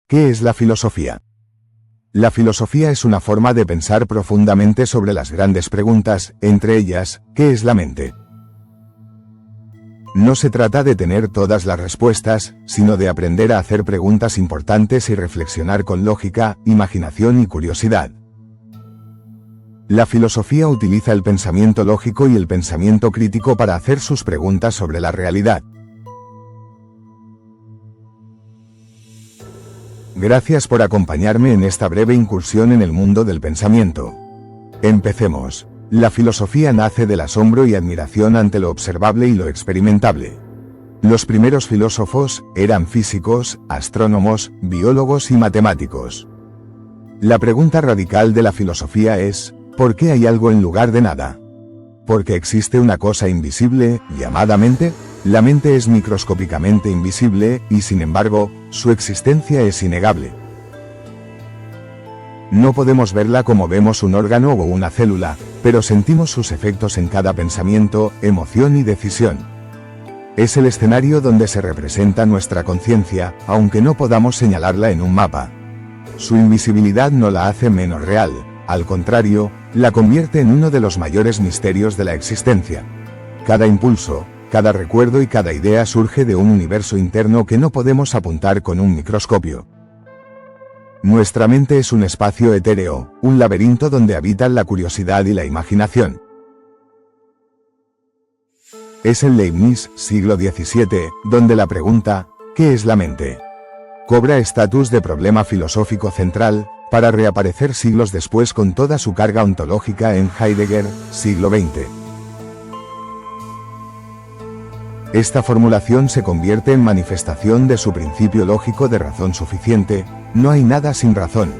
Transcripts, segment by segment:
¿Qué es la filosofía? La filosofía es una forma de pensar profundamente sobre las grandes preguntas, entre ellas, ¿qué es la mente? No se trata de tener todas las respuestas, sino de aprender a hacer preguntas importantes y reflexionar con lógica, imaginación y curiosidad. La filosofía utiliza el pensamiento lógico y el pensamiento crítico para hacer sus preguntas sobre la realidad. Gracias por acompañarme en esta breve incursión en el mundo del pensamiento. Empecemos. La filosofía nace del asombro y admiración ante lo observable y lo experimentable. Los primeros filósofos eran físicos, astrónomos, biólogos y matemáticos. La pregunta radical de la filosofía es, ¿por qué hay algo en lugar de nada? ¿Por qué existe una cosa invisible, llamada mente? La mente es microscópicamente invisible, y sin embargo, su existencia es innegable. No podemos verla como vemos un órgano o una célula, pero sentimos sus efectos en cada pensamiento, emoción y decisión. Es el escenario donde se representa nuestra conciencia, aunque no podamos señalarla en un mapa. Su invisibilidad no la hace menos real, al contrario, la convierte en uno de los mayores misterios de la existencia. Cada impulso, cada recuerdo y cada idea surge de un universo interno que no podemos apuntar con un microscopio. Nuestra mente es un espacio etéreo, un laberinto donde habitan la curiosidad y la imaginación. Es en Leibniz, siglo XVII, donde la pregunta, ¿qué es la mente?, cobra estatus de problema filosófico central, para reaparecer siglos después con toda su carga ontológica en Heidegger, siglo XX. Esta formulación se convierte en manifestación de su principio lógico de razón suficiente, no hay nada sin razón.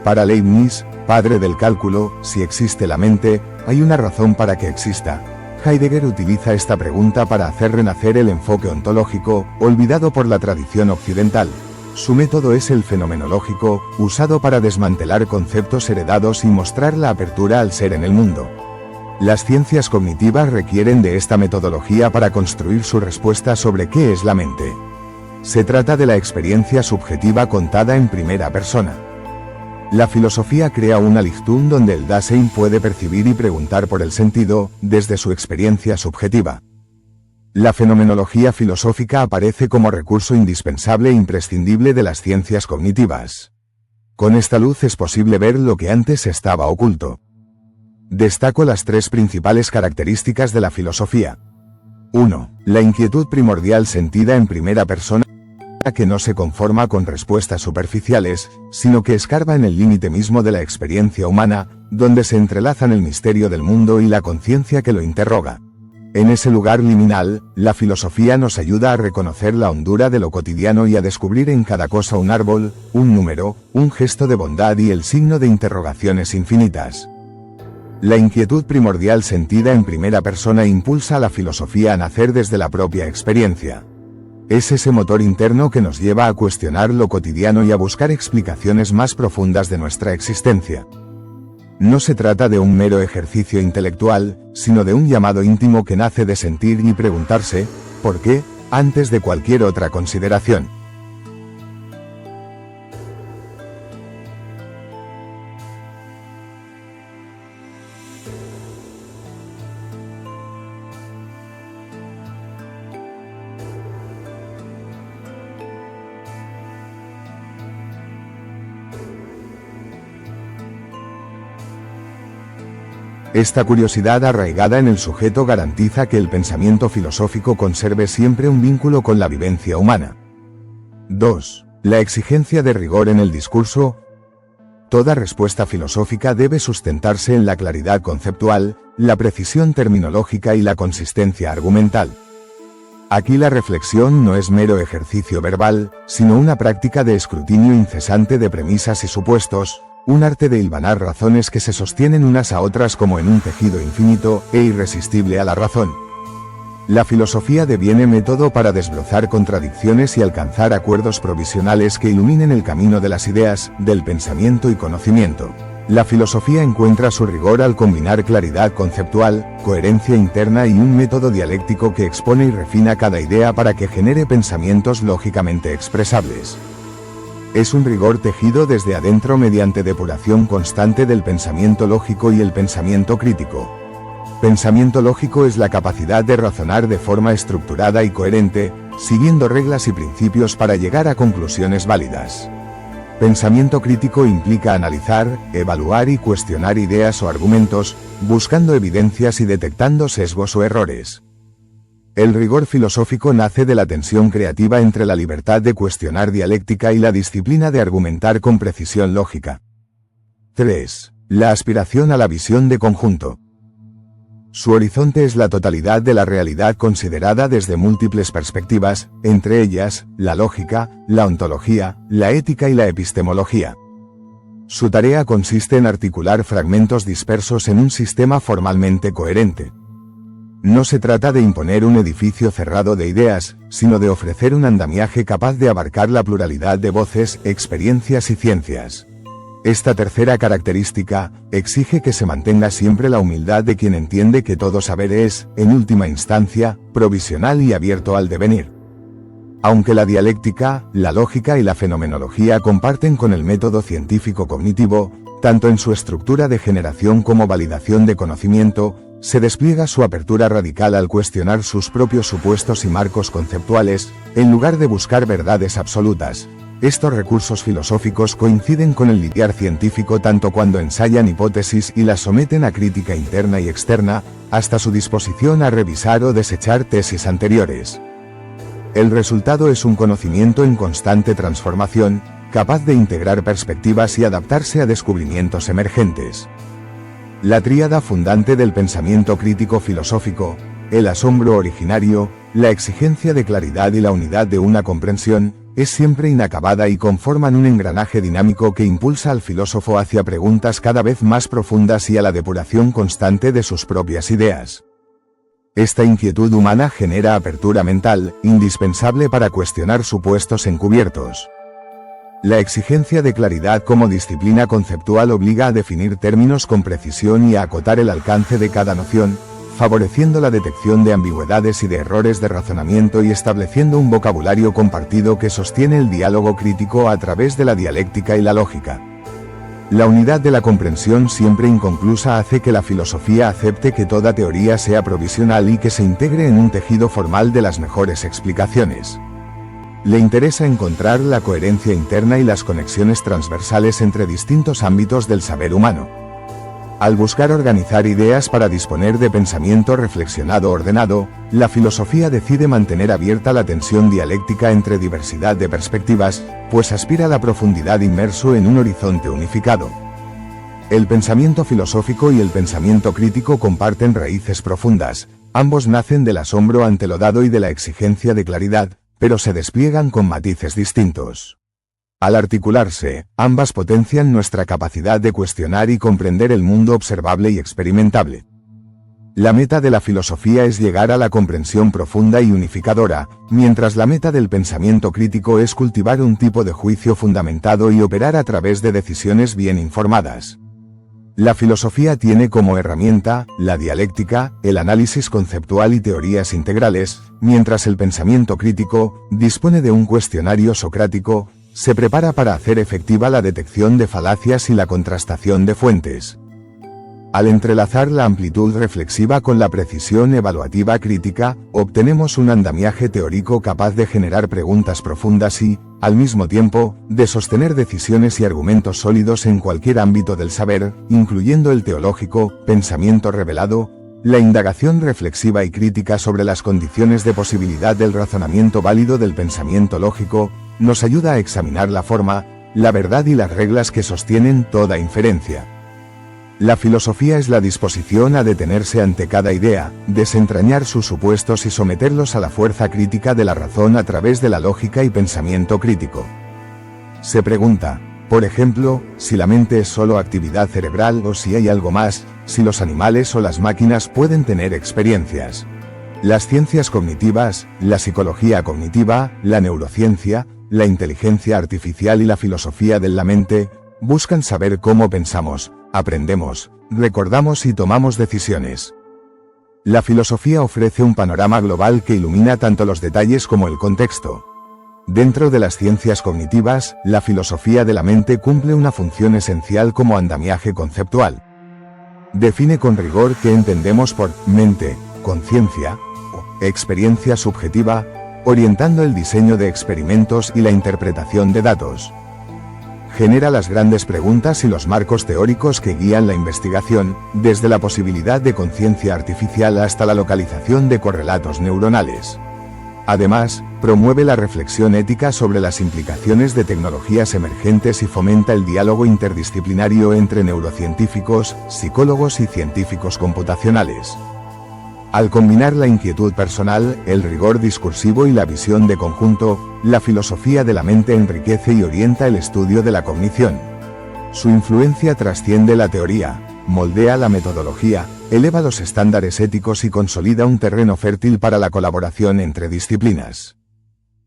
Para Leibniz, padre del cálculo, si existe la mente, hay una razón para que exista. Heidegger utiliza esta pregunta para hacer renacer el enfoque ontológico, olvidado por la tradición occidental. Su método es el fenomenológico, usado para desmantelar conceptos heredados y mostrar la apertura al ser en el mundo. Las ciencias cognitivas requieren de esta metodología para construir su respuesta sobre qué es la mente. Se trata de la experiencia subjetiva contada en primera persona. La filosofía crea una Lichtung donde el Dasein puede percibir y preguntar por el sentido, desde su experiencia subjetiva. La fenomenología filosófica aparece como recurso indispensable e imprescindible de las ciencias cognitivas. Con esta luz es posible ver lo que antes estaba oculto. Destaco las tres principales características de la filosofía. 1. La inquietud primordial sentida en primera persona, que no se conforma con respuestas superficiales, sino que escarba en el límite mismo de la experiencia humana, donde se entrelazan el misterio del mundo y la conciencia que lo interroga. En ese lugar liminal, la filosofía nos ayuda a reconocer la hondura de lo cotidiano y a descubrir en cada cosa un árbol, un número, un gesto de bondad y el signo de interrogaciones infinitas. La inquietud primordial sentida en primera persona impulsa a la filosofía a nacer desde la propia experiencia. Es ese motor interno que nos lleva a cuestionar lo cotidiano y a buscar explicaciones más profundas de nuestra existencia. No se trata de un mero ejercicio intelectual, sino de un llamado íntimo que nace de sentir y preguntarse, ¿por qué?, antes de cualquier otra consideración. Esta curiosidad arraigada en el sujeto garantiza que el pensamiento filosófico conserve siempre un vínculo con la vivencia humana. 2. La exigencia de rigor en el discurso. Toda respuesta filosófica debe sustentarse en la claridad conceptual, la precisión terminológica y la consistencia argumental. Aquí la reflexión no es mero ejercicio verbal, sino una práctica de escrutinio incesante de premisas y supuestos, un arte de hilvanar razones que se sostienen unas a otras como en un tejido infinito e irresistible a la razón. La filosofía deviene método para desbrozar contradicciones y alcanzar acuerdos provisionales que iluminen el camino de las ideas, del pensamiento y conocimiento. La filosofía encuentra su rigor al combinar claridad conceptual, coherencia interna y un método dialéctico que expone y refina cada idea para que genere pensamientos lógicamente expresables. Es un rigor tejido desde adentro mediante depuración constante del pensamiento lógico y el pensamiento crítico. Pensamiento lógico es la capacidad de razonar de forma estructurada y coherente, siguiendo reglas y principios para llegar a conclusiones válidas. Pensamiento crítico implica analizar, evaluar y cuestionar ideas o argumentos, buscando evidencias y detectando sesgos o errores. El rigor filosófico nace de la tensión creativa entre la libertad de cuestionar dialéctica y la disciplina de argumentar con precisión lógica. 3. La aspiración a la visión de conjunto. Su horizonte es la totalidad de la realidad considerada desde múltiples perspectivas, entre ellas, la lógica, la ontología, la ética y la epistemología. Su tarea consiste en articular fragmentos dispersos en un sistema formalmente coherente. No se trata de imponer un edificio cerrado de ideas, sino de ofrecer un andamiaje capaz de abarcar la pluralidad de voces, experiencias y ciencias. Esta tercera característica exige que se mantenga siempre la humildad de quien entiende que todo saber es, en última instancia, provisional y abierto al devenir. Aunque la dialéctica, la lógica y la fenomenología comparten con el método científico cognitivo, tanto en su estructura de generación como validación de conocimiento, se despliega su apertura radical al cuestionar sus propios supuestos y marcos conceptuales, en lugar de buscar verdades absolutas. Estos recursos filosóficos coinciden con el lidiar científico tanto cuando ensayan hipótesis y las someten a crítica interna y externa, hasta su disposición a revisar o desechar tesis anteriores. El resultado es un conocimiento en constante transformación, capaz de integrar perspectivas y adaptarse a descubrimientos emergentes. La tríada fundante del pensamiento crítico filosófico, el asombro originario, la exigencia de claridad y la unidad de una comprensión, es siempre inacabada y conforman un engranaje dinámico que impulsa al filósofo hacia preguntas cada vez más profundas y a la depuración constante de sus propias ideas. Esta inquietud humana genera apertura mental, indispensable para cuestionar supuestos encubiertos. La exigencia de claridad como disciplina conceptual obliga a definir términos con precisión y a acotar el alcance de cada noción, favoreciendo la detección de ambigüedades y de errores de razonamiento y estableciendo un vocabulario compartido que sostiene el diálogo crítico a través de la dialéctica y la lógica. La unidad de la comprensión siempre inconclusa hace que la filosofía acepte que toda teoría sea provisional y que se integre en un tejido formal de las mejores explicaciones. Le interesa encontrar la coherencia interna y las conexiones transversales entre distintos ámbitos del saber humano. Al buscar organizar ideas para disponer de pensamiento reflexionado ordenado, la filosofía decide mantener abierta la tensión dialéctica entre diversidad de perspectivas, pues aspira a la profundidad inmerso en un horizonte unificado. El pensamiento filosófico y el pensamiento crítico comparten raíces profundas, ambos nacen del asombro ante lo dado y de la exigencia de claridad, pero se despliegan con matices distintos. Al articularse, ambas potencian nuestra capacidad de cuestionar y comprender el mundo observable y experimentable. La meta de la filosofía es llegar a la comprensión profunda y unificadora, mientras la meta del pensamiento crítico es cultivar un tipo de juicio fundamentado y operar a través de decisiones bien informadas. La filosofía tiene como herramienta la dialéctica, el análisis conceptual y teorías integrales, mientras el pensamiento crítico dispone de un cuestionario socrático, se prepara para hacer efectiva la detección de falacias y la contrastación de fuentes. Al entrelazar la amplitud reflexiva con la precisión evaluativa crítica, obtenemos un andamiaje teórico capaz de generar preguntas profundas y, al mismo tiempo, de sostener decisiones y argumentos sólidos en cualquier ámbito del saber, incluyendo el teológico, pensamiento revelado, la indagación reflexiva y crítica sobre las condiciones de posibilidad del razonamiento válido del pensamiento lógico, nos ayuda a examinar la forma, la verdad y las reglas que sostienen toda inferencia. La filosofía es la disposición a detenerse ante cada idea, desentrañar sus supuestos y someterlos a la fuerza crítica de la razón a través de la lógica y pensamiento crítico. Se pregunta, por ejemplo, si la mente es solo actividad cerebral o si hay algo más, si los animales o las máquinas pueden tener experiencias. Las ciencias cognitivas, la psicología cognitiva, la neurociencia, la inteligencia artificial y la filosofía de la mente, buscan saber cómo pensamos, aprendemos, recordamos y tomamos decisiones. La filosofía ofrece un panorama global que ilumina tanto los detalles como el contexto. Dentro de las ciencias cognitivas, la filosofía de la mente cumple una función esencial como andamiaje conceptual. Define con rigor qué entendemos por mente, conciencia o experiencia subjetiva, orientando el diseño de experimentos y la interpretación de datos. Genera las grandes preguntas y los marcos teóricos que guían la investigación, desde la posibilidad de conciencia artificial hasta la localización de correlatos neuronales. Además, promueve la reflexión ética sobre las implicaciones de tecnologías emergentes y fomenta el diálogo interdisciplinario entre neurocientíficos, psicólogos y científicos computacionales. Al combinar la inquietud personal, el rigor discursivo y la visión de conjunto, la filosofía de la mente enriquece y orienta el estudio de la cognición. Su influencia trasciende la teoría, moldea la metodología, eleva los estándares éticos y consolida un terreno fértil para la colaboración entre disciplinas.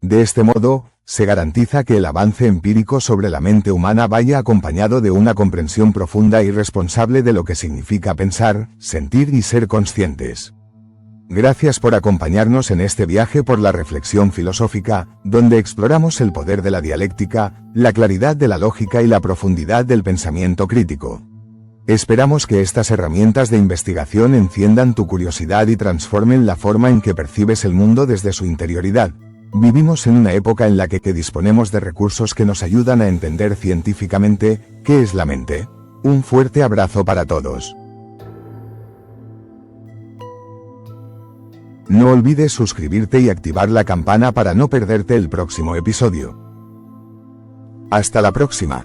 De este modo, se garantiza que el avance empírico sobre la mente humana vaya acompañado de una comprensión profunda y responsable de lo que significa pensar, sentir y ser conscientes. Gracias por acompañarnos en este viaje por la reflexión filosófica, donde exploramos el poder de la dialéctica, la claridad de la lógica y la profundidad del pensamiento crítico. Esperamos que estas herramientas de investigación enciendan tu curiosidad y transformen la forma en que percibes el mundo desde su interioridad. Vivimos en una época en la que disponemos de recursos que nos ayudan a entender científicamente qué es la mente. Un fuerte abrazo para todos. No olvides suscribirte y activar la campana para no perderte el próximo episodio. Hasta la próxima.